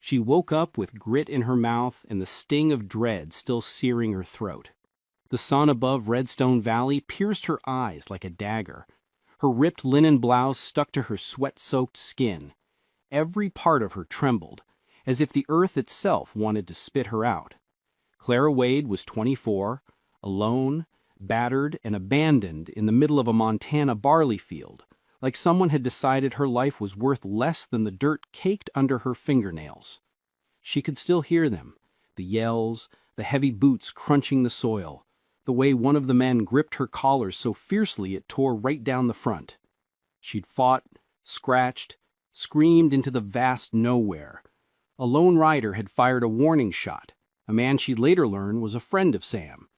She woke up with grit in her mouth and the sting of dread still searing her throat. The sun above Redstone Valley pierced her eyes like a dagger. Her ripped linen blouse stuck to her sweat-soaked skin. Every part of her trembled, as if the earth itself wanted to spit her out. Clara Wade was 24, alone, battered, and abandoned in the middle of a Montana barley field, like someone had decided her life was worth less than the dirt caked under her fingernails. She could still hear them, the yells, the heavy boots crunching the soil, the way one of the men gripped her collar so fiercely it tore right down the front. She'd fought, scratched, screamed into the vast nowhere. A lone rider had fired a warning shot, a man she'd later learn was a friend of Sam,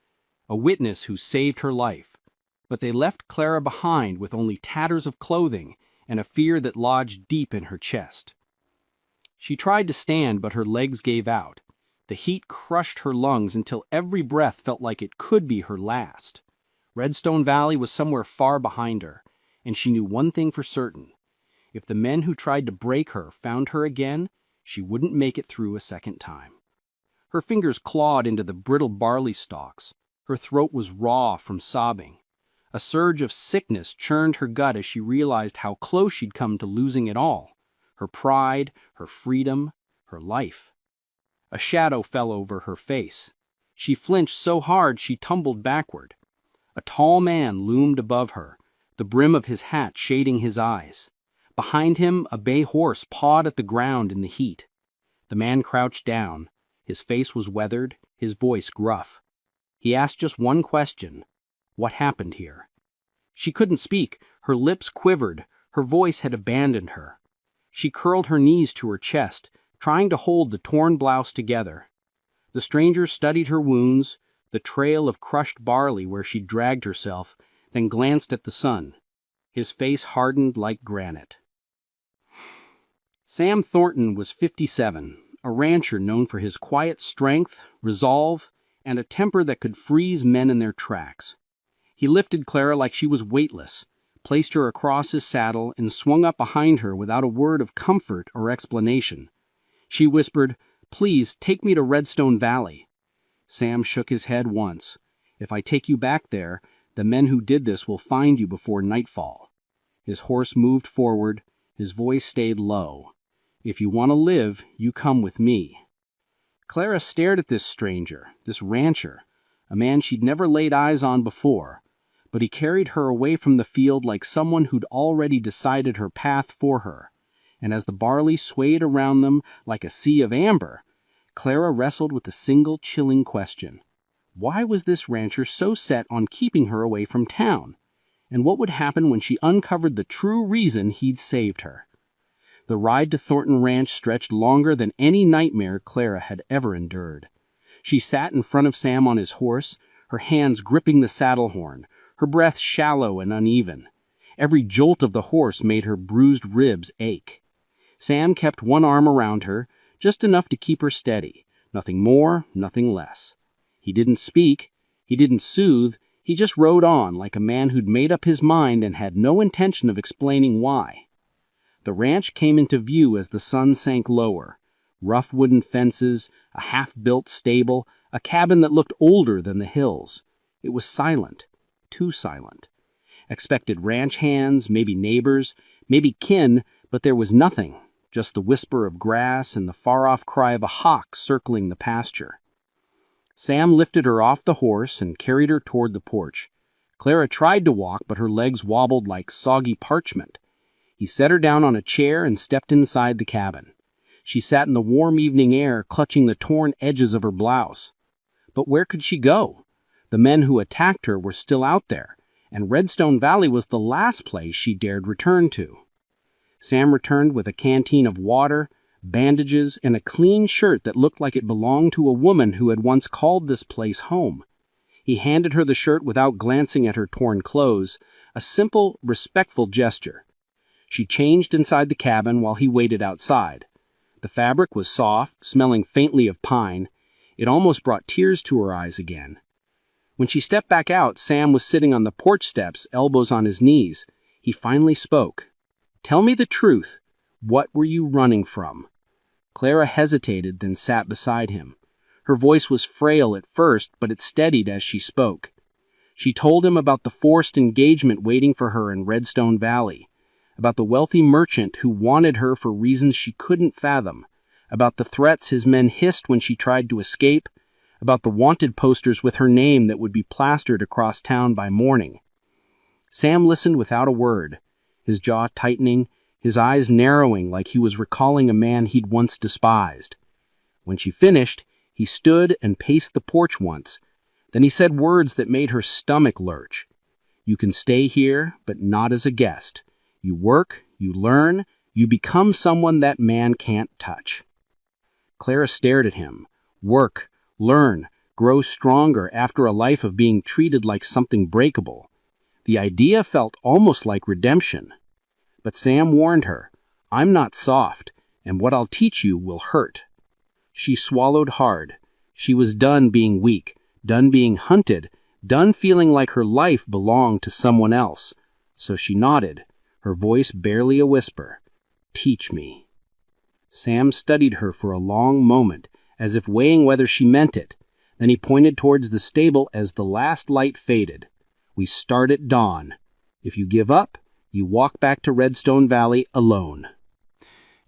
a witness who saved her life. But they left Clara behind with only tatters of clothing and a fear that lodged deep in her chest. She tried to stand, but her legs gave out. The heat crushed her lungs until every breath felt like it could be her last. Redstone Valley was somewhere far behind her, and she knew one thing for certain. If the men who tried to break her found her again, she wouldn't make it through a second time. Her fingers clawed into the brittle barley stalks. Her throat was raw from sobbing. A surge of sickness churned her gut as she realized how close she'd come to losing it all. Her pride, her freedom, her life. A shadow fell over her face. She flinched so hard she tumbled backward. A tall man loomed above her, the brim of his hat shading his eyes. Behind him, a bay horse pawed at the ground in the heat. The man crouched down. His face was weathered, his voice gruff. He asked just one question. What happened here? She couldn't speak. Her lips quivered. Her voice had abandoned her. She curled her knees to her chest, trying to hold the torn blouse together. The stranger studied her wounds, the trail of crushed barley where she'd dragged herself, then glanced at the sun. His face hardened like granite. Sam Thornton was 57, a rancher known for his quiet strength, resolve, and a temper that could freeze men in their tracks. He lifted Clara like she was weightless, placed her across his saddle, and swung up behind her without a word of comfort or explanation. She whispered, "Please, take me to Redstone Valley." Sam shook his head once. "If I take you back there, the men who did this will find you before nightfall." His horse moved forward. His voice stayed low. "If you want to live, you come with me." Clara stared at this stranger, this rancher, a man she'd never laid eyes on before, but he carried her away from the field like someone who'd already decided her path for her. And as the barley swayed around them like a sea of amber, Clara wrestled with a single chilling question. Why was this rancher so set on keeping her away from town? And what would happen when she uncovered the true reason he'd saved her? The ride to Thornton Ranch stretched longer than any nightmare Clara had ever endured. She sat in front of Sam on his horse, her hands gripping the saddle horn, her breath shallow and uneven. Every jolt of the horse made her bruised ribs ache. Sam kept one arm around her, just enough to keep her steady, nothing more, nothing less. He didn't speak, he didn't soothe, he just rode on like a man who'd made up his mind and had no intention of explaining why. The ranch came into view as the sun sank lower. Rough wooden fences, a half-built stable, a cabin that looked older than the hills. It was silent, too silent. Expected ranch hands, maybe neighbors, maybe kin, but there was nothing, just the whisper of grass and the far-off cry of a hawk circling the pasture. Sam lifted her off the horse and carried her toward the porch. Clara tried to walk, but her legs wobbled like soggy parchment. He set her down on a chair and stepped inside the cabin. She sat in the warm evening air, clutching the torn edges of her blouse. But where could she go? The men who attacked her were still out there, and Redstone Valley was the last place she dared return to. Sam returned with a canteen of water, bandages, and a clean shirt that looked like it belonged to a woman who had once called this place home. He handed her the shirt without glancing at her torn clothes, a simple, respectful gesture. She changed inside the cabin while he waited outside. The fabric was soft, smelling faintly of pine. It almost brought tears to her eyes again. When she stepped back out, Sam was sitting on the porch steps, elbows on his knees. He finally spoke. "Tell me the truth. What were you running from?" Clara hesitated, then sat beside him. Her voice was frail at first, but it steadied as she spoke. She told him about the forced engagement waiting for her in Redstone Valley, about the wealthy merchant who wanted her for reasons she couldn't fathom, about the threats his men hissed when she tried to escape, about the wanted posters with her name that would be plastered across town by morning. Sam listened without a word, his jaw tightening, his eyes narrowing like he was recalling a man he'd once despised. When she finished, he stood and paced the porch once. Then he said words that made her stomach lurch. "You can stay here, but not as a guest. You work, you learn, you become someone that man can't touch." Clara stared at him. Work, learn, grow stronger after a life of being treated like something breakable. The idea felt almost like redemption. But Sam warned her, "I'm not soft, and what I'll teach you will hurt." She swallowed hard. She was done being weak, done being hunted, done feeling like her life belonged to someone else. So she nodded, her voice barely a whisper. "Teach me." Sam studied her for a long moment, as if weighing whether she meant it. Then he pointed towards the stable as the last light faded. "We start at dawn. If you give up, you walk back to Redstone Valley alone."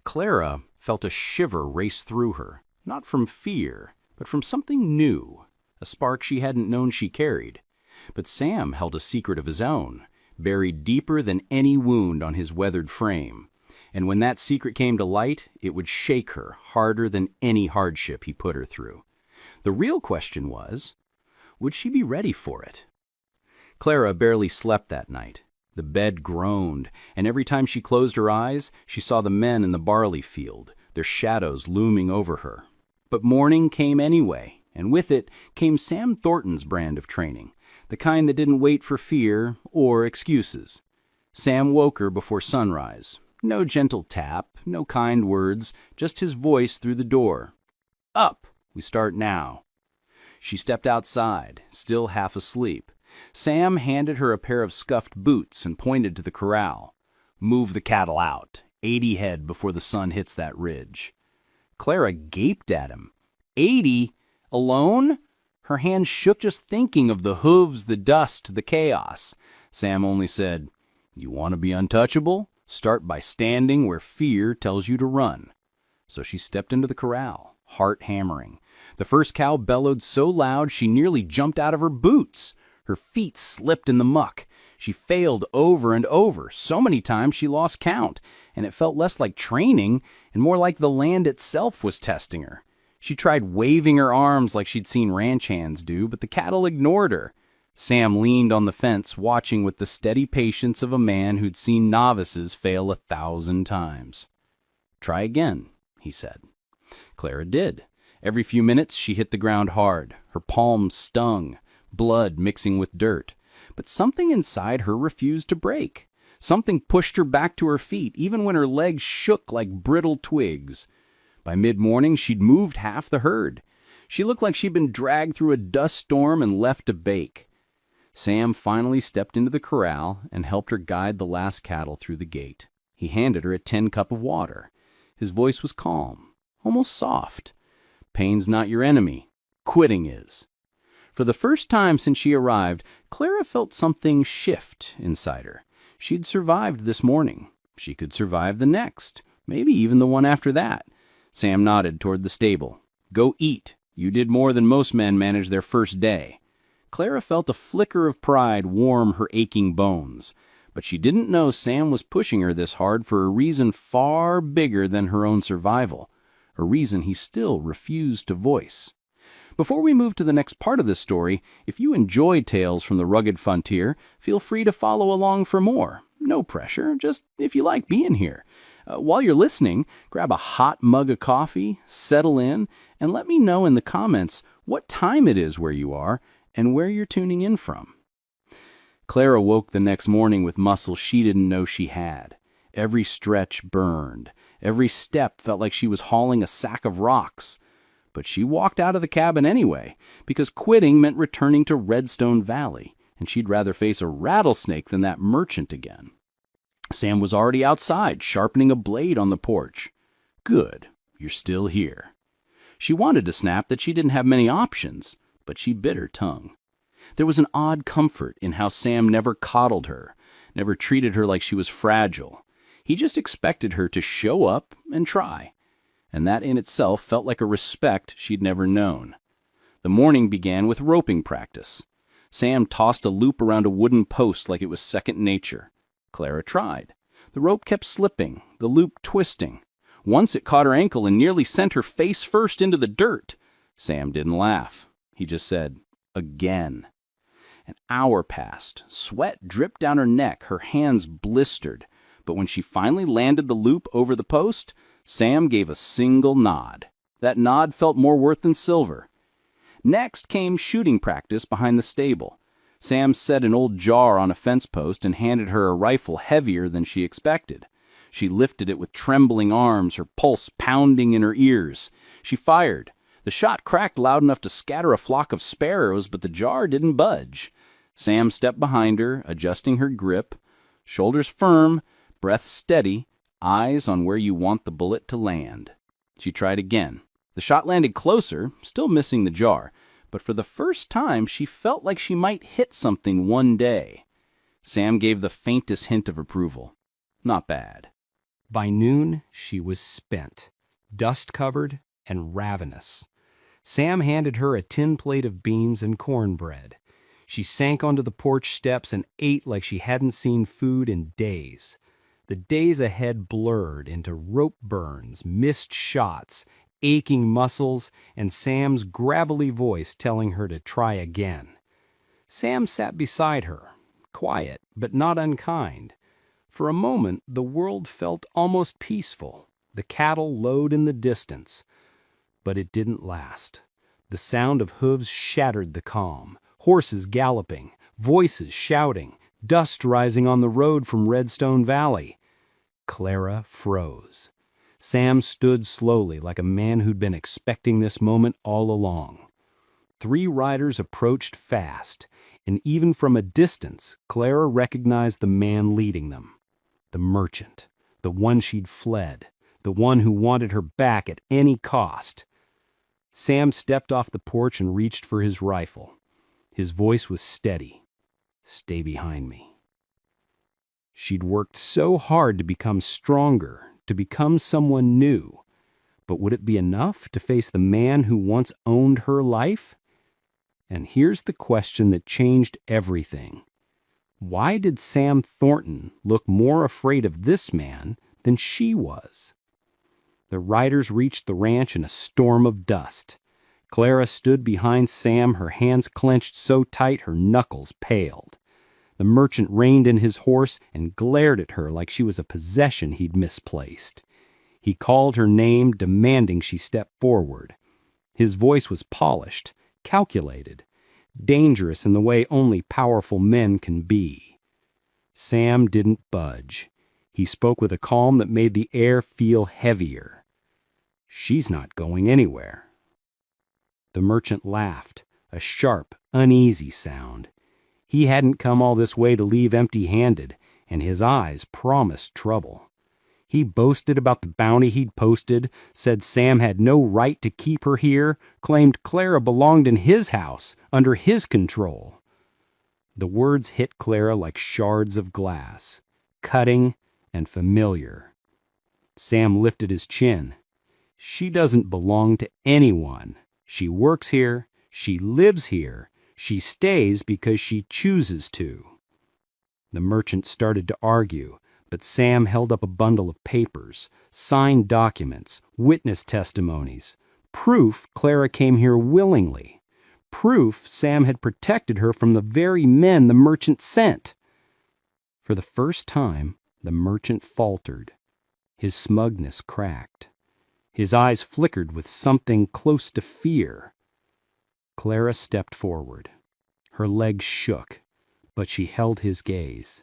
Clara felt a shiver race through her, not from fear, but from something new, a spark she hadn't known she carried. But Sam held a secret of his own, buried deeper than any wound on his weathered frame. And when that secret came to light, it would shake her harder than any hardship he put her through. The real question was, would she be ready for it? Clara barely slept that night. The bed groaned, and every time she closed her eyes, she saw the men in the barley field, their shadows looming over her. But morning came anyway, and with it came Sam Thornton's brand of training, the kind that didn't wait for fear or excuses. Sam woke her before sunrise. No gentle tap, no kind words, just his voice through the door. "Up! We start now." She stepped outside, still half asleep. Sam handed her a pair of scuffed boots and pointed to the corral. "Move the cattle out, 80 head before the sun hits that ridge." Clara gaped at him. 80? Alone? Her hands shook just thinking of the hooves, the dust, the chaos. Sam only said, "You want to be untouchable? Start by standing where fear tells you to run." So she stepped into the corral, heart hammering. The first cow bellowed so loud she nearly jumped out of her boots. Her feet slipped in the muck. She failed over and over. So many times she lost count, and it felt less like training and more like the land itself was testing her. She tried waving her arms like she'd seen ranch hands do, but the cattle ignored her. Sam leaned on the fence, watching with the steady patience of a man who'd seen novices fail 1,000 times. "Try again," he said. Clara did. Every few minutes she hit the ground hard. Her palms stung, blood mixing with dirt. But something inside her refused to break. Something pushed her back to her feet, even when her legs shook like brittle twigs. By mid-morning, she'd moved half the herd. She looked like she'd been dragged through a dust storm and left to bake. Sam finally stepped into the corral and helped her guide the last cattle through the gate. He handed her a tin cup of water. His voice was calm, almost soft. "Pain's not your enemy. Quitting is." For the first time since she arrived, Clara felt something shift inside her. She'd survived this morning. She could survive the next, maybe even the one after that. Sam nodded toward the stable. "Go eat. You did more than most men manage their first day." Clara felt a flicker of pride warm her aching bones. But she didn't know Sam was pushing her this hard for a reason far bigger than her own survival, a reason he still refused to voice. Before we move to the next part of this story, if you enjoy Tales from the Rugged Frontier, feel free to follow along for more. No pressure, just if you like being here. While you're listening, grab a hot mug of coffee, settle in, and let me know in the comments what time it is where you are and where you're tuning in from. Clara woke the next morning with muscles she didn't know she had. Every stretch burned. Every step felt like she was hauling a sack of rocks. But she walked out of the cabin anyway, because quitting meant returning to Redstone Valley, and she'd rather face a rattlesnake than that merchant again. Sam was already outside, sharpening a blade on the porch. Good. You're still here." She wanted to snap that she didn't have many options, but she bit her tongue. There was an odd comfort in how Sam never coddled her, never treated her like she was fragile. He just expected her to show up and try, and that in itself felt like a respect she'd never known. The morning began with roping practice. Sam tossed a loop around a wooden post like it was second nature. Clara tried. The rope kept slipping, the loop twisting. Once it caught her ankle and nearly sent her face first into the dirt. Sam didn't laugh. He just said, "Again." An hour passed. Sweat dripped down her neck, her hands blistered. But when she finally landed the loop over the post, Sam gave a single nod. That nod felt more worth than silver. Next came shooting practice behind the stable. Sam set an old jar on a fence post and handed her a rifle heavier than she expected. She lifted it with trembling arms, her pulse pounding in her ears. She fired. The shot cracked loud enough to scatter a flock of sparrows, but the jar didn't budge. Sam stepped behind her, adjusting her grip. Shoulders firm, breath steady, eyes on where you want the bullet to land. She tried again. The shot landed closer, still missing the jar, but for the first time she felt like she might hit something one day. Sam gave the faintest hint of approval. Not bad. By noon, she was spent, dust-covered and ravenous. Sam handed her a tin plate of beans and cornbread. She sank onto the porch steps and ate like she hadn't seen food in days. The days ahead blurred into rope burns, missed shots, aching muscles, and Sam's gravelly voice telling her to try again. Sam sat beside her, quiet but not unkind. For a moment, the world felt almost peaceful, the cattle lowed in the distance. But it didn't last. The sound of hooves shattered the calm. Horses galloping, voices shouting, dust rising on the road from Redstone Valley. Clara froze. Sam stood slowly like a man who'd been expecting this moment all along. 3 riders approached fast, and even from a distance, Clara recognized the man leading them. The merchant, the one she'd fled, the one who wanted her back at any cost. Sam stepped off the porch and reached for his rifle. His voice was steady. "Stay behind me." She'd worked so hard to become stronger, to become someone new. But would it be enough to face the man who once owned her life? And here's the question that changed everything. Why did Sam Thornton look more afraid of this man than she was? The riders reached the ranch in a storm of dust. Clara stood behind Sam, her hands clenched so tight her knuckles paled. The merchant reined in his horse and glared at her like she was a possession he'd misplaced. He called her name, demanding she step forward. His voice was polished, calculated, dangerous in the way only powerful men can be. Sam didn't budge. He spoke with a calm that made the air feel heavier. "She's not going anywhere." The merchant laughed, a sharp, uneasy sound. He hadn't come all this way to leave empty-handed, and his eyes promised trouble. He boasted about the bounty he'd posted, said Sam had no right to keep her here, claimed Clara belonged in his house, under his control. The words hit Clara like shards of glass, cutting and familiar. Sam lifted his chin. She doesn't belong to anyone. She works here, she lives here, she stays because she chooses to. The merchant started to argue, but Sam held up a bundle of papers, signed documents, witness testimonies, proof Clara came here willingly, proof Sam had protected her from the very men the merchant sent. For the first time, the merchant faltered. His smugness cracked. His eyes flickered with something close to fear. Clara stepped forward. Her legs shook, but she held his gaze.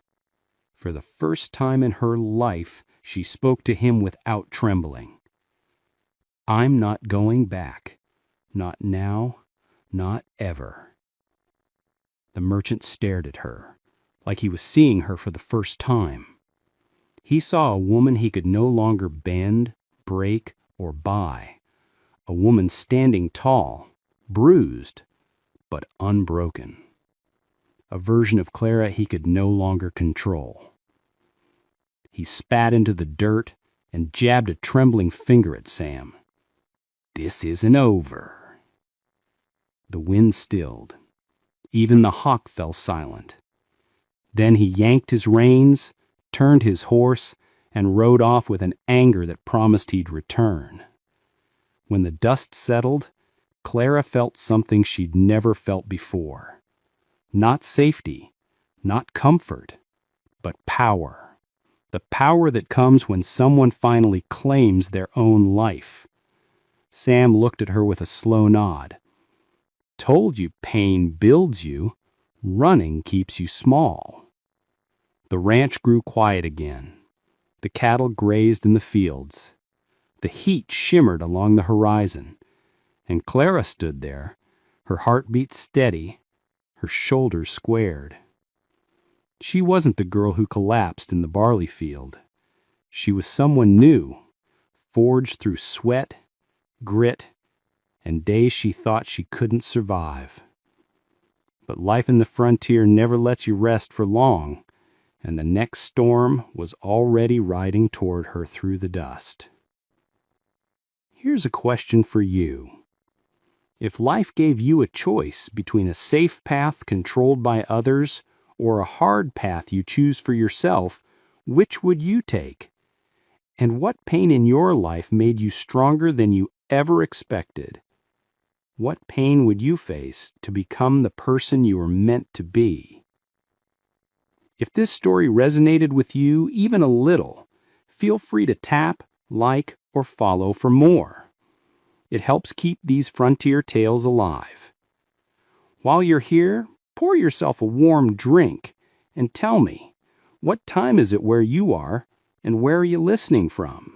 For the first time in her life, she spoke to him without trembling. "I'm not going back. Not now, not ever." The merchant stared at her, like he was seeing her for the first time. He saw a woman he could no longer bend, break, or by. A woman standing tall, bruised, but unbroken. A version of Clara he could no longer control. He spat into the dirt and jabbed a trembling finger at Sam. "This isn't over." The wind stilled. Even the hawk fell silent. Then he yanked his reins, turned his horse, and rode off with an anger that promised he'd return. When the dust settled, Clara felt something she'd never felt before. Not safety, not comfort, but power. The power that comes when someone finally claims their own life. Sam looked at her with a slow nod. "Told you pain builds you. Running keeps you small." The ranch grew quiet again. The cattle grazed in the fields. The heat shimmered along the horizon, and Clara stood there, her heartbeat steady, her shoulders squared. She wasn't the girl who collapsed in the barley field. She was someone new, forged through sweat, grit, and days she thought she couldn't survive. But life in the frontier never lets you rest for long, and the next storm was already riding toward her through the dust. Here's a question for you. If life gave you a choice between a safe path controlled by others or a hard path you choose for yourself, which would you take? And what pain in your life made you stronger than you ever expected? What pain would you face to become the person you were meant to be? If this story resonated with you even a little, feel free to tap, like, or follow for more. It helps keep these frontier tales alive. While you're here, pour yourself a warm drink and tell me, what time is it where you are and where are you listening from?